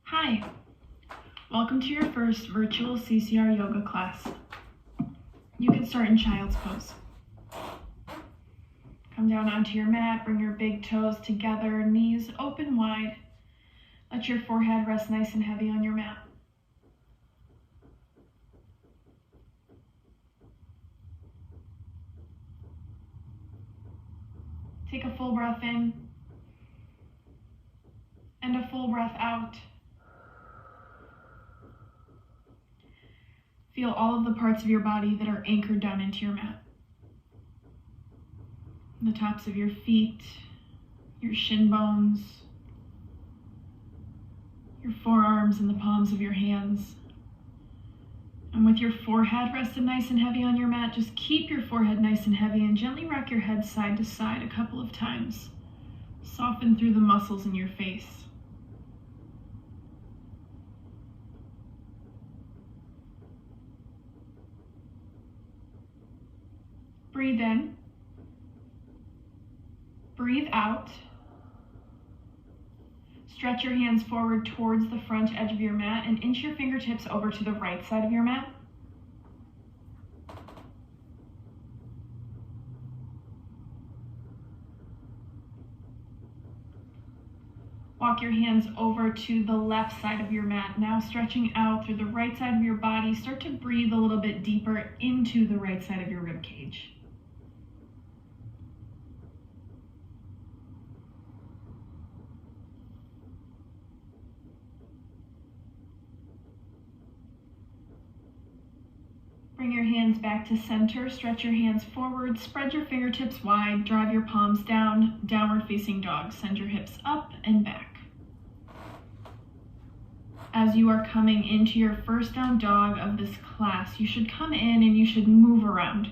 Hi, welcome to your first virtual CCR yoga class. You can start in child's pose. Come down onto your mat, bring your big toes together, knees open wide. Let your forehead rest nice and heavy on your mat. Take a full breath in and a full breath out. Feel all of the parts of your body that are anchored down into your mat. The tops of your feet, your shin bones, your forearms and the palms of your hands. And with your forehead rested nice and heavy on your mat, just keep your forehead nice and heavy and gently rock your head side to side a couple of times. Soften through the muscles in your face. Breathe in. Breathe out. Stretch your hands forward towards the front edge of your mat and inch your fingertips over to the right side of your mat. Walk your hands over to the left side of your mat. Now stretching out through the right side of your body, start to breathe a little bit deeper into the right side of your rib cage. Bring your hands back to center, stretch your hands forward, spread your fingertips wide, drive your palms down, downward facing dog. Send your hips up and back. As you are coming into your first down dog of this class, you should come in and you should move around.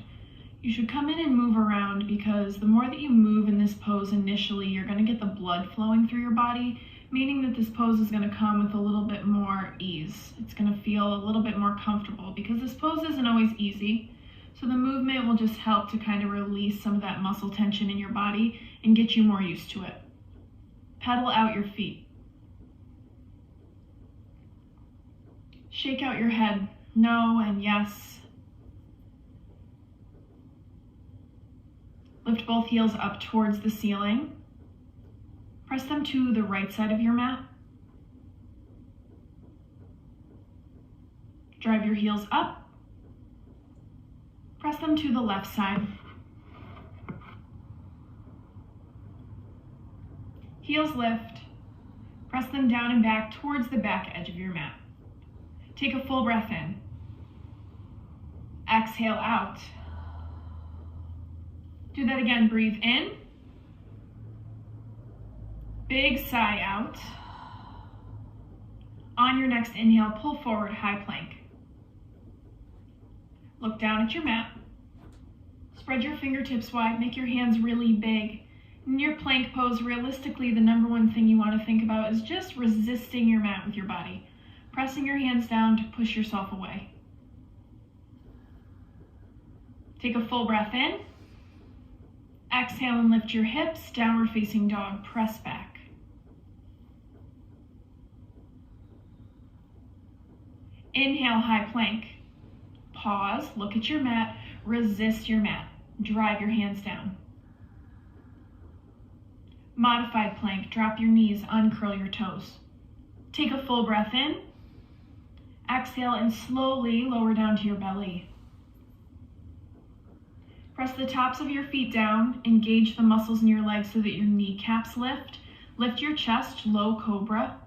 You should come in and move around because the more that you move in this pose initially, you're going to get the blood flowing through your body, meaning that this pose is going to come with a little bit more ease. It's going to feel a little bit more comfortable because this pose isn't always easy. So the movement will just help to kind of release some of that muscle tension in your body and get you more used to it. Pedal out your feet. Shake out your head, no and yes. Lift both heels up towards the ceiling. Press them to the right side of your mat. Drive your heels up. Press them to the left side. Heels lift. Press them down and back towards the back edge of your mat. Take a full breath in. Exhale out. Do that again. Breathe in. Big sigh out. On your next inhale, pull forward, high plank. Look down at your mat. Spread your fingertips wide, make your hands really big. In your plank pose, realistically, the number one thing you want to think about is just resisting your mat with your body. Pressing your hands down to push yourself away. Take a full breath in. Exhale and lift your hips, downward facing dog, press back. Inhale, high plank. Pause, look at your mat, resist your mat. Drive your hands down. Modified plank, drop your knees, uncurl your toes. Take a full breath in. Exhale and slowly lower down to your belly. Press the tops of your feet down, engage the muscles in your legs so that your kneecaps lift. Lift your chest, low cobra.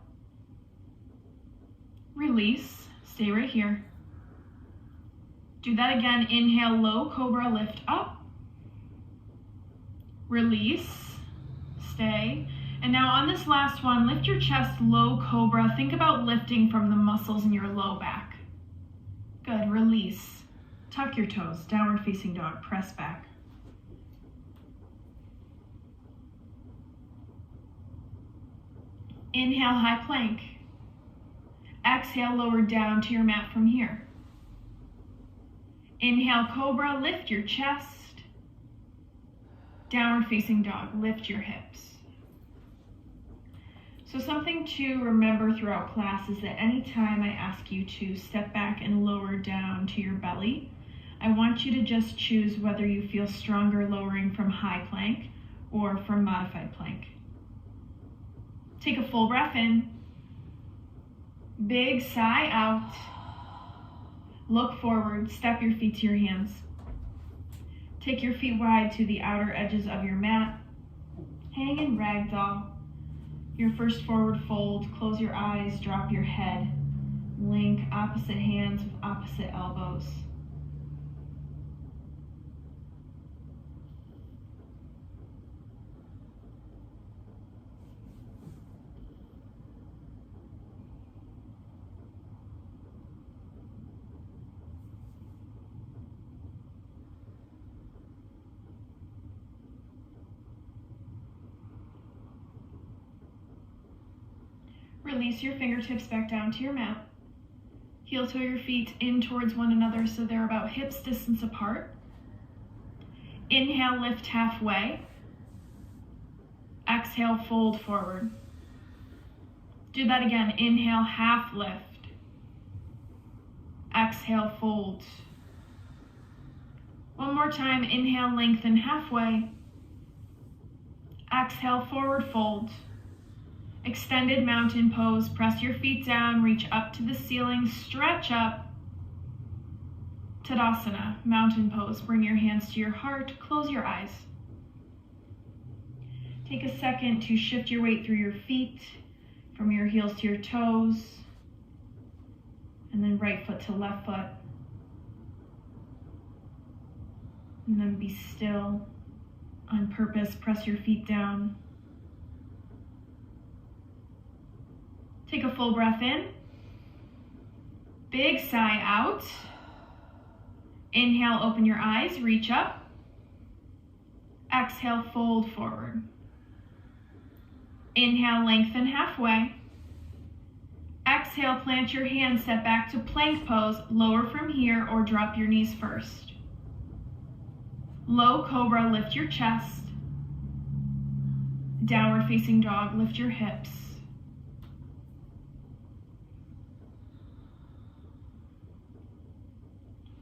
Release, stay right here. Do that again, inhale, low cobra, lift up. Release, stay. And now on this last one, lift your chest, low cobra. Think about lifting from the muscles in your low back. Good, release. Tuck your toes, downward facing dog, press back. Inhale, high plank. Exhale, lower down to your mat from here. Inhale, cobra, lift your chest. Downward facing dog, lift your hips. So something to remember throughout class is that anytime I ask you to step back and lower down to your belly, I want you to just choose whether you feel stronger lowering from high plank or from modified plank. Take a full breath in. Big sigh out. Look forward, step your feet to your hands. Take your feet wide to the outer edges of your mat. Hang in ragdoll. Your first forward fold, close your eyes, drop your head. Link opposite hands with opposite elbows. Release your fingertips back down to your mat. Heel toe your feet in towards one another so they're about hips distance apart. Inhale, lift halfway. Exhale, fold forward. Do that again. Inhale, half lift. Exhale, fold. One more time. Inhale, lengthen halfway. Exhale, forward fold. Extended mountain pose. Press your feet down, reach up to the ceiling, stretch up. Tadasana, mountain pose. Bring your hands to your heart, close your eyes. Take a second to shift your weight through your feet, from your heels to your toes, and then right foot to left foot. And then be still. On purpose, press your feet down. Take a full breath in. Big sigh out. Inhale, open your eyes, reach up. Exhale, fold forward. Inhale, lengthen halfway. Exhale, plant your hands, step back to plank pose. Lower from here or drop your knees first. Low cobra, lift your chest. Downward facing dog, lift your hips.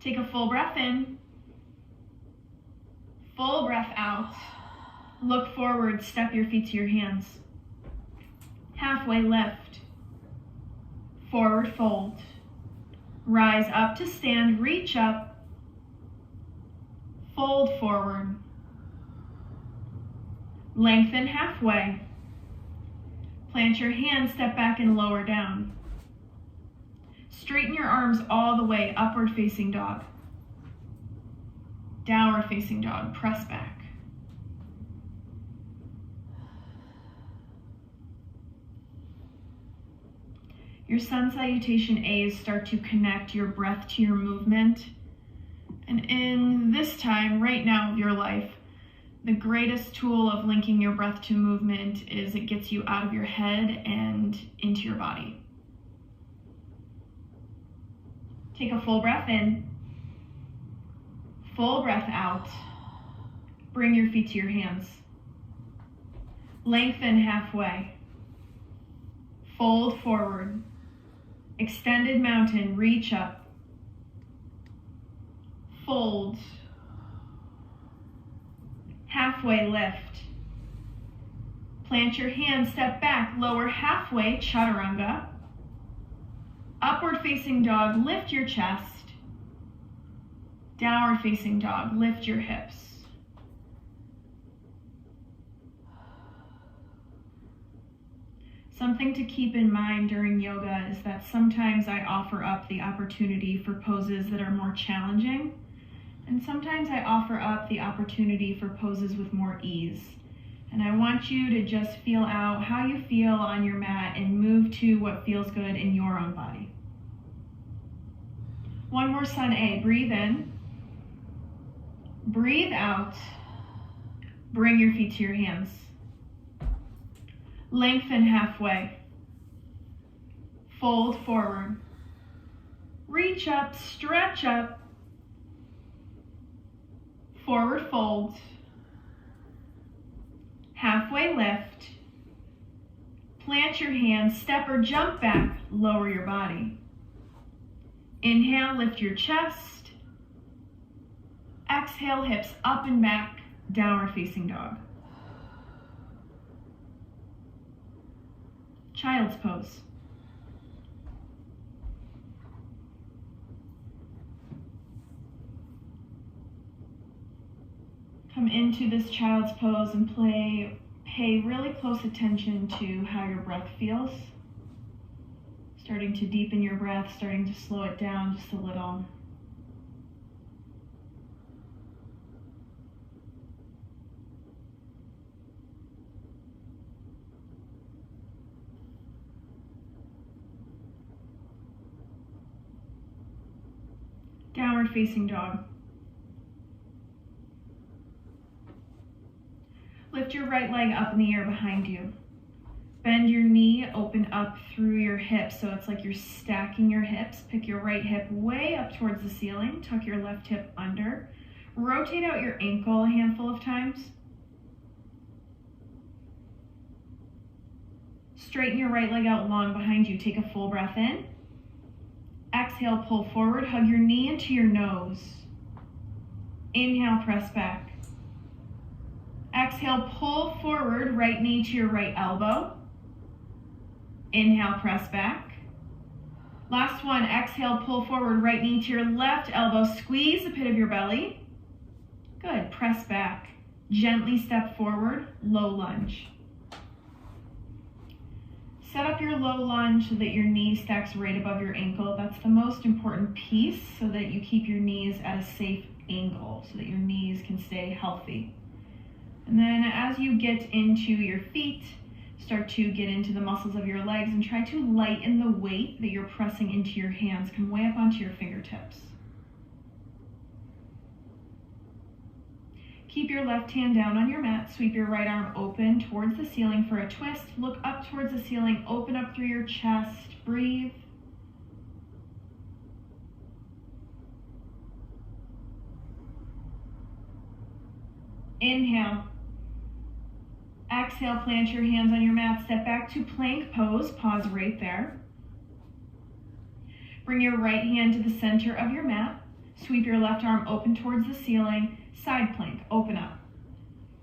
Take a full breath in. Full breath out. Look forward, step your feet to your hands. Halfway lift. Forward fold. Rise up to stand, reach up. Fold forward. Lengthen halfway. Plant your hands, step back and lower down. Straighten your arms all the way, upward facing dog. Downward facing dog, press back. Your sun salutation A's start to connect your breath to your movement. And in this time, right now of your life, the greatest tool of linking your breath to movement is it gets you out of your head and into your body. Take a full breath in. Full breath out. Bring your feet to your hands. Lengthen halfway. Fold forward. Extended mountain, reach up. Fold. Halfway lift. Plant your hands, step back, lower halfway, chaturanga. Upward facing dog, lift your chest. Downward facing dog, lift your hips. Something to keep in mind during yoga is that sometimes I offer up the opportunity for poses that are more challenging, and sometimes I offer up the opportunity for poses with more ease. And I want you to just feel out how you feel on your mat and move to what feels good in your own body. One more sun A. Breathe in. Breathe out. Bring your feet to your hands. Lengthen halfway. Fold forward. Reach up, stretch up. Forward fold. Halfway lift. Plant your hands, step or jump back, lower your body. Inhale, lift your chest. Exhale, hips up and back, downward facing dog. Child's pose. Come into this child's pose and pay really close attention to how your breath feels. Starting to deepen your breath, starting to slow it down just a little. Downward facing dog. Lift your right leg up in the air behind you. Bend your knee, open up through your hips, so it's like you're stacking your hips. Pick your right hip way up towards the ceiling, tuck your left hip under. Rotate out your ankle a handful of times. Straighten your right leg out long behind you. Take a full breath in. Exhale, pull forward, hug your knee into your nose. Inhale, press back. Exhale, pull forward, right knee to your right elbow. Inhale, press back. Last one, exhale, pull forward, right knee to your left elbow. Squeeze the pit of your belly. Good, press back. Gently step forward, low lunge. Set up your low lunge so that your knee stacks right above your ankle. That's the most important piece, so that you keep your knees at a safe angle, so that your knees can stay healthy. And then as you get into your feet, start to get into the muscles of your legs and try to lighten the weight that you're pressing into your hands. Come way up onto your fingertips. Keep your left hand down on your mat. Sweep your right arm open towards the ceiling for a twist. Look up towards the ceiling. Open up through your chest. Breathe. Inhale. Exhale, plant your hands on your mat. Step back to plank pose. Pause right there. Bring your right hand to the center of your mat. Sweep your left arm open towards the ceiling. Side plank, open up.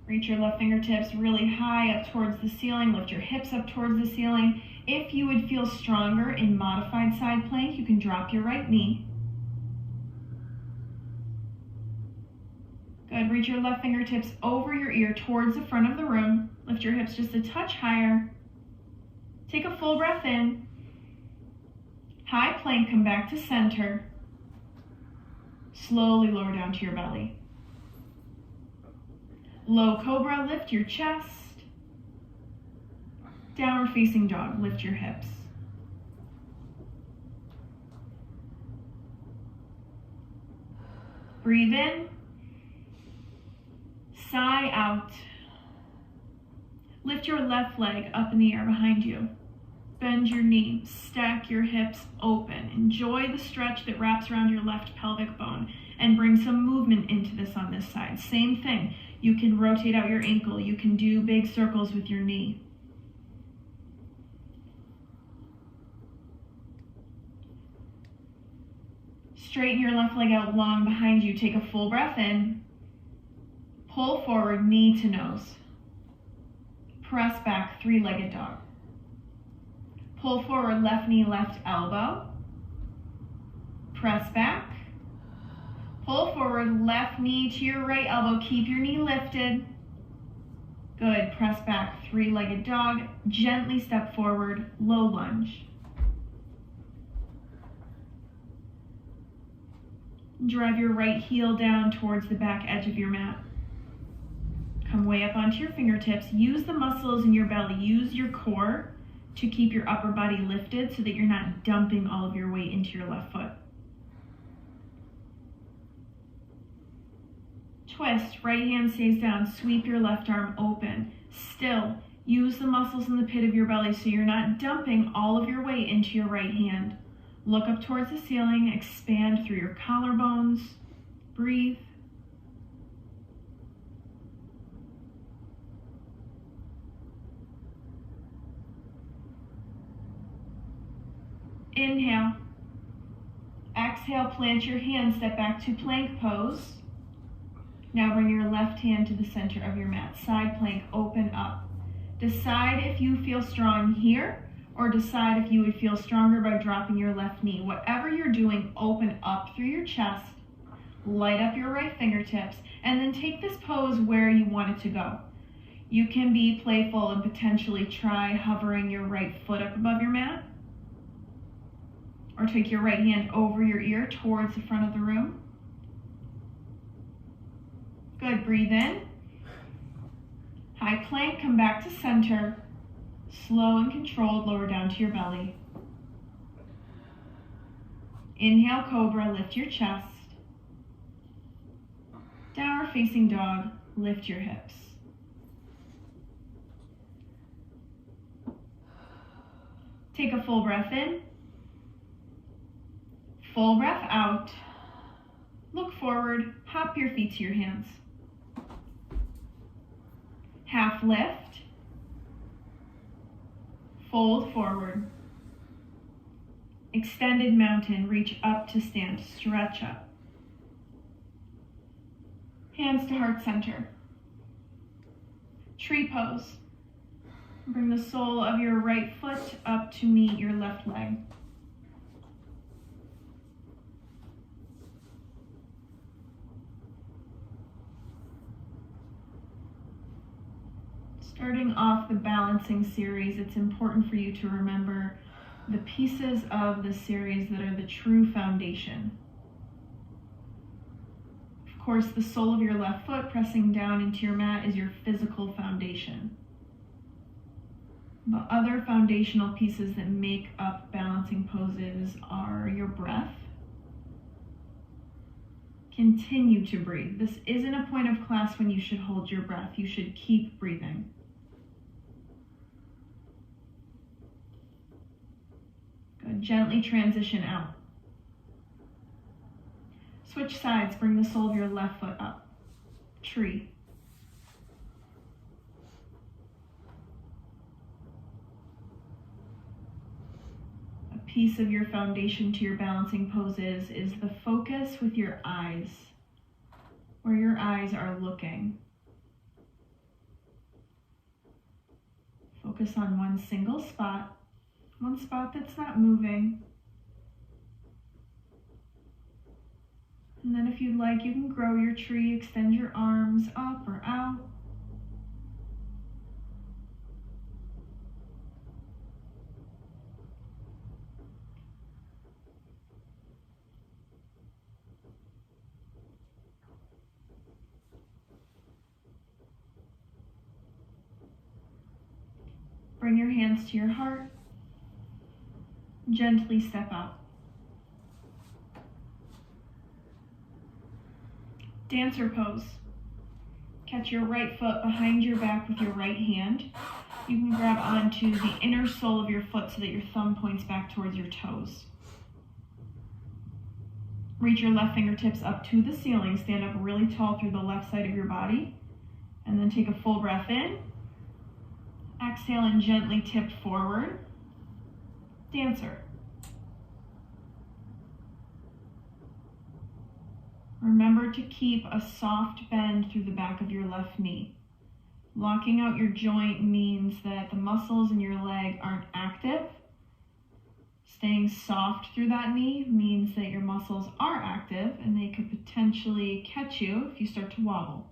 Reach your left fingertips really high up towards the ceiling. Lift your hips up towards the ceiling. If you would feel stronger in modified side plank, you can drop your right knee. Good, reach your left fingertips over your ear towards the front of the room. Lift your hips just a touch higher. Take a full breath in. High plank, come back to center. Slowly lower down to your belly. Low cobra, lift your chest. Downward facing dog, lift your hips. Breathe in. Sigh out. Lift your left leg up in the air behind you. Bend your knee, stack your hips open. Enjoy the stretch that wraps around your left pelvic bone and bring some movement into this on this side. Same thing. You can rotate out your ankle. You can do big circles with your knee. Straighten your left leg out long behind you. Take a full breath in. Pull forward, knee to nose. Press back, three-legged dog. Pull forward, left knee, left elbow. Press back. Pull forward, left knee to your right elbow. Keep your knee lifted. Good, press back, three-legged dog. Gently step forward, low lunge. Drive your right heel down towards the back edge of your mat. Come way up onto your fingertips. Use the muscles in your belly. Use your core to keep your upper body lifted so that you're not dumping all of your weight into your left foot. Twist, right hand stays down. Sweep your left arm open. Still, use the muscles in the pit of your belly so you're not dumping all of your weight into your right hand. Look up towards the ceiling. Expand through your collarbones. Breathe. Inhale. Exhale, plant your hands, step back to plank pose. Now bring your left hand to the center of your mat. Side plank, open up. Decide if you feel strong here, or decide if you would feel stronger by dropping your left knee. Whatever you're doing, open up through your chest, light up your right fingertips, and then take this pose where you want it to go. You can be playful and potentially try hovering your right foot up above your mat, or take your right hand over your ear towards the front of the room. Good, breathe in. High plank, come back to center. Slow and controlled, lower down to your belly. Inhale, cobra, lift your chest. Downward facing dog, lift your hips. Take a full breath in. Full breath out. Look forward, hop your feet to your hands. Half lift. Fold forward. Extended mountain, reach up to stand, stretch up. Hands to heart center. Tree pose. Bring the sole of your right foot up to meet your left leg. Starting off the balancing series, it's important for you to remember the pieces of the series that are the true foundation. Of course, the sole of your left foot pressing down into your mat is your physical foundation. The other foundational pieces that make up balancing poses are your breath. Continue to breathe. This isn't a point of class when you should hold your breath. You should keep breathing. Good. Gently transition out. Switch sides. Bring the sole of your left foot up. Tree. A piece of your foundation to your balancing poses is the focus with your eyes, where your eyes are looking. Focus on one single spot. One spot that's not moving. And then if you'd like, you can grow your tree, extend your arms up or out. Bring your hands to your heart. Gently step out. Dancer pose. Catch your right foot behind your back with your right hand. You can grab onto the inner sole of your foot so that your thumb points back towards your toes. Reach your left fingertips up to the ceiling. Stand up really tall through the left side of your body. And then take a full breath in. Exhale and gently tip forward. Dancer. Remember to keep a soft bend through the back of your left knee. Locking out your joint means that the muscles in your leg aren't active. Staying soft through that knee means that your muscles are active and they could potentially catch you if you start to wobble.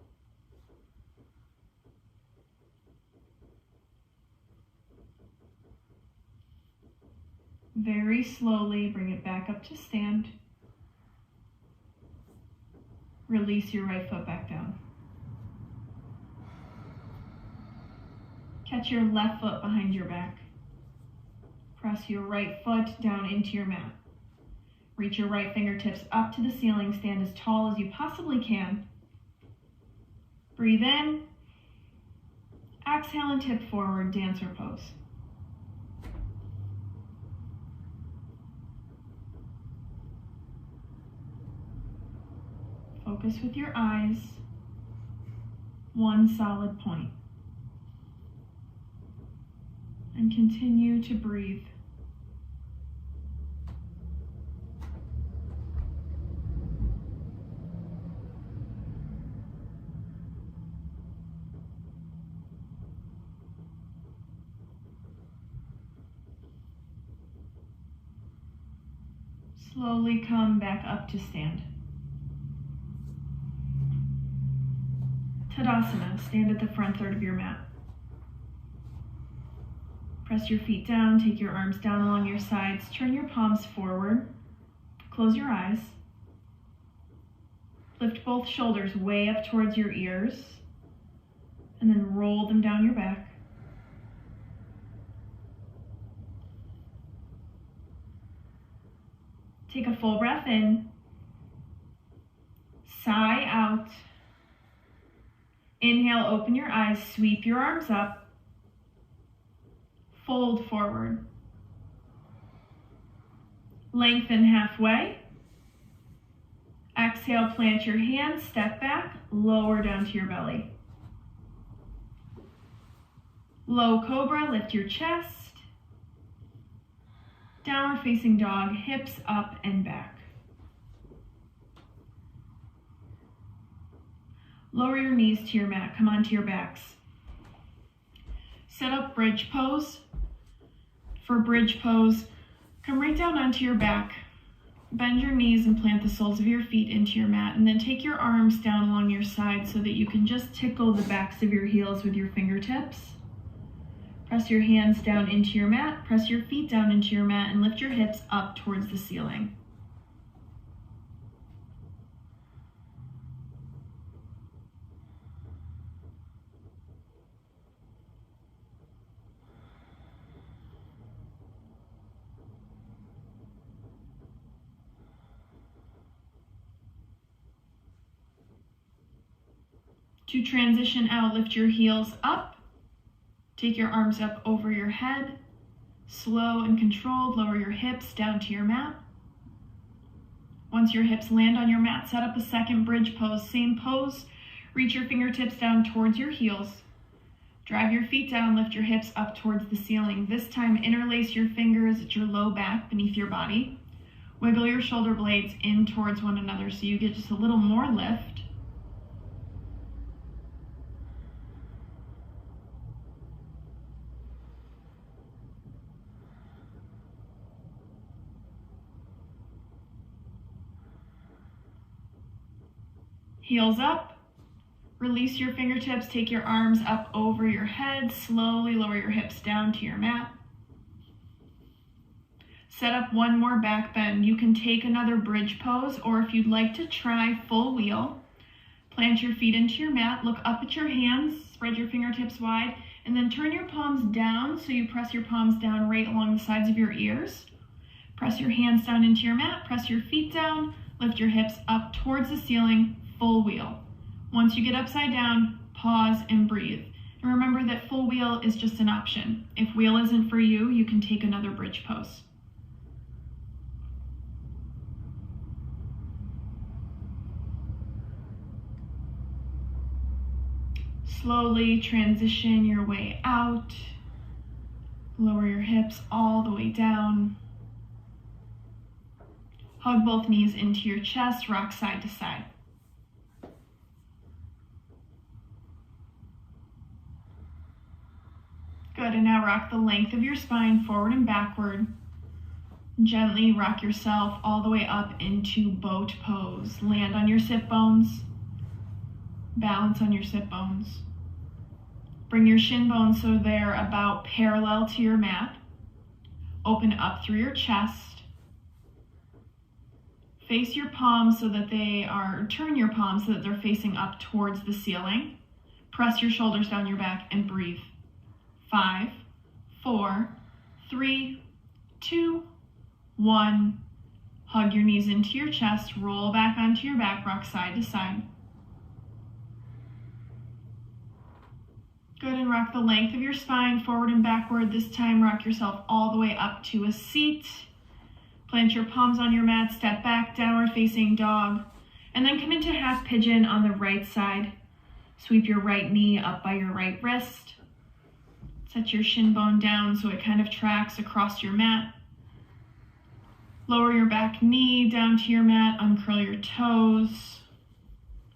Very slowly bring it back up to stand. Release your right foot back down. Catch your left foot behind your back. Press your right foot down into your mat. Reach your right fingertips up to the ceiling. Stand as tall as you possibly can. Breathe in. Exhale and tip forward, dancer pose. Focus with your eyes, one solid point. And continue to breathe. Slowly come back up to stand. Tadasana, stand at the front third of your mat. Press your feet down, take your arms down along your sides, turn your palms forward, close your eyes. Lift both shoulders way up towards your ears, and then roll them down your back. Take a full breath in, sigh out. Inhale, open your eyes, sweep your arms up, fold forward. Lengthen halfway. Exhale, plant your hands, step back, lower down to your belly. Low cobra, lift your chest. Downward facing dog, hips up and back. Lower your knees to your mat, come onto your backs. Set up bridge pose. For bridge pose, come right down onto your back. Bend your knees and plant the soles of your feet into your mat, and then take your arms down along your sides so that you can just tickle the backs of your heels with your fingertips. Press your hands down into your mat, press your feet down into your mat, and lift your hips up towards the ceiling. To transition out, lift your heels up. Take your arms up over your head. Slow and controlled, lower your hips down to your mat. Once your hips land on your mat, set up a second bridge pose. Same pose, reach your fingertips down towards your heels. Drive your feet down, lift your hips up towards the ceiling. This time, interlace your fingers at your low back beneath your body. Wiggle your shoulder blades in towards one another so you get just a little more lift. Heels up, release your fingertips, take your arms up over your head, slowly lower your hips down to your mat. Set up one more back bend. You can take another bridge pose, or if you'd like to try full wheel, plant your feet into your mat, look up at your hands, spread your fingertips wide, and then turn your palms down so you press your palms down right along the sides of your ears. Press your hands down into your mat, press your feet down, lift your hips up towards the ceiling, full wheel. Once you get upside down, pause and breathe. And remember that full wheel is just an option. If wheel isn't for you, you can take another bridge pose. Slowly transition your way out. Lower your hips all the way down. Hug both knees into your chest, rock side to side. Good, and now rock the length of your spine forward and backward. Gently rock yourself all the way up into boat pose. Land on your sit bones. Balance on your sit bones. Bring your shin bones so they're about parallel to your mat. Open up through your chest. Face your palms so that turn your palms so that they're facing up towards the ceiling. Press your shoulders down your back and breathe. 5, 4, 3, 2, 1. Hug your knees into your chest, roll back onto your back, rock side to side. Good, and rock the length of your spine forward and backward. This time, rock yourself all the way up to a seat. Plant your palms on your mat, step back, downward facing dog, and then come into half pigeon on the right side. Sweep your right knee up by your right wrist. Set your shin bone down so it kind of tracks across your mat. Lower your back knee down to your mat, uncurl your toes.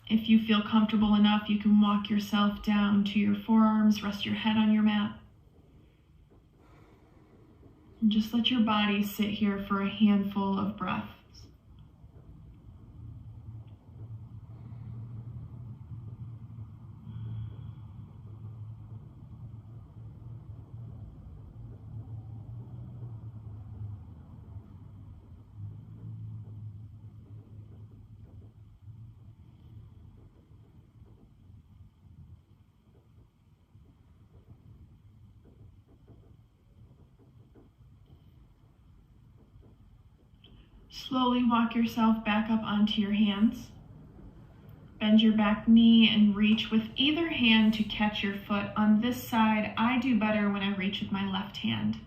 If you feel comfortable enough, you can walk yourself down to your forearms, rest your head on your mat. And just let your body sit here for a handful of breaths. Slowly walk yourself back up onto your hands. Bend your back knee and reach with either hand to catch your foot. On this side, I do better when I reach with my left hand.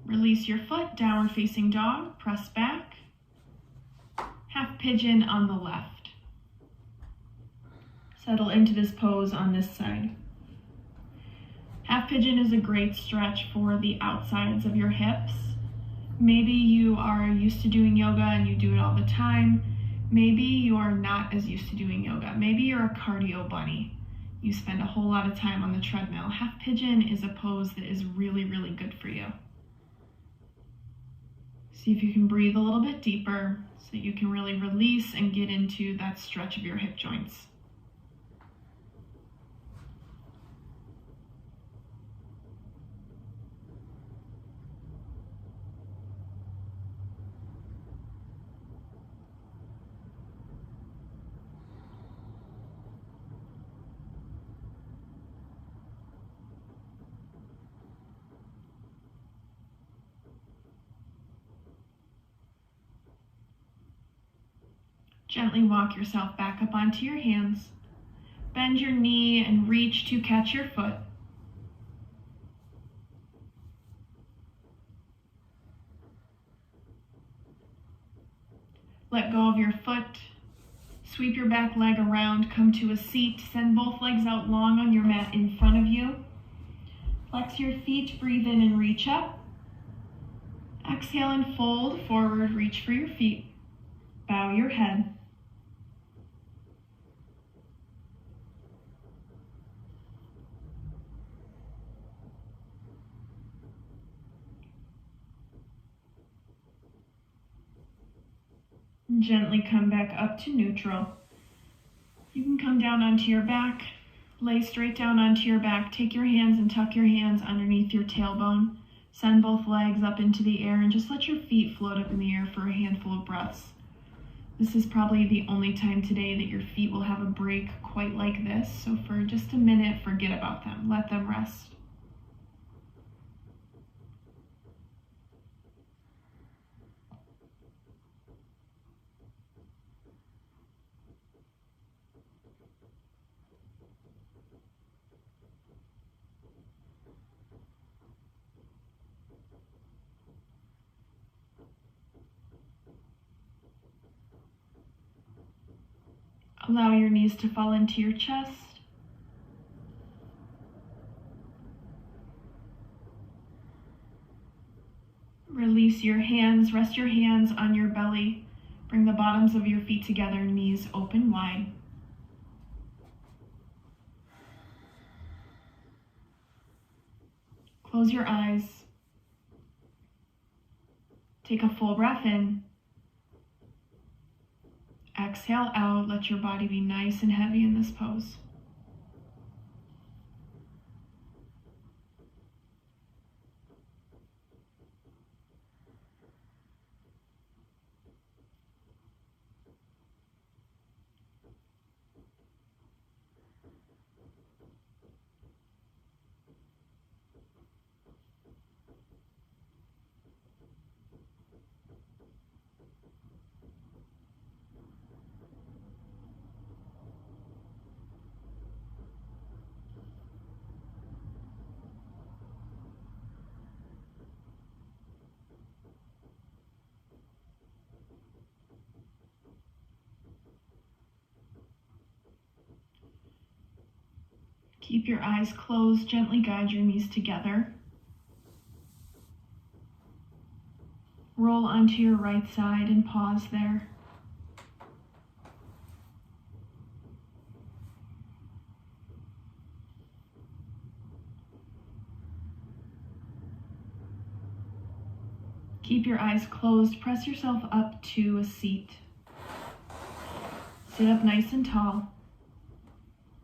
Release your foot, downward facing dog, press back. Half pigeon on the left. Settle into this pose on this side. Half pigeon is a great stretch for the outsides of your hips. Maybe you are used to doing yoga and you do it all the time. Maybe you are not as used to doing yoga. Maybe you're a cardio bunny. You spend a whole lot of time on the treadmill. Half pigeon is a pose that is really, really good for you. See if you can breathe a little bit deeper so that you can really release and get into that stretch of your hip joints. Gently walk yourself back up onto your hands. Bend your knee and reach to catch your foot. Let go of your foot. Sweep your back leg around, come to a seat. Send both legs out long on your mat in front of you. Flex your feet, breathe in and reach up. Exhale and fold forward, reach for your feet. Bow your head. Gently come back up to neutral. You can come down onto your back, lay straight down onto your back, take your hands and tuck your hands underneath your tailbone. Send both legs up into the air and just let your feet float up in the air for a handful of breaths. This is probably the only time today that your feet will have a break quite like this, so for just a minute, forget about them. Let them rest. Allow your knees to fall into your chest. Release your hands, rest your hands on your belly. Bring the bottoms of your feet together, knees open wide. Close your eyes. Take a full breath in. Exhale out, let your body be nice and heavy in this pose. Keep your eyes closed, gently guide your knees together. Roll onto your right side and pause there. Keep your eyes closed, press yourself up to a seat. Sit up nice and tall.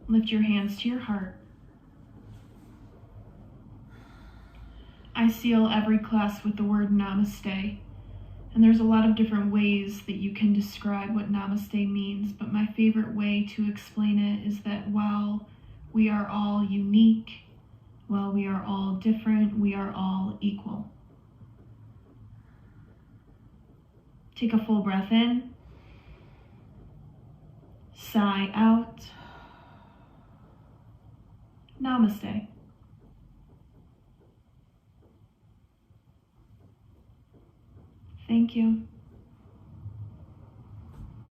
Lift your hands to your heart. I seal every class with the word namaste, and there's a lot of different ways that you can describe what namaste means, but my favorite way to explain it is that while we are all unique, while we are all different, we are all equal. Take a full breath in. Sigh out. Namaste. Thank you.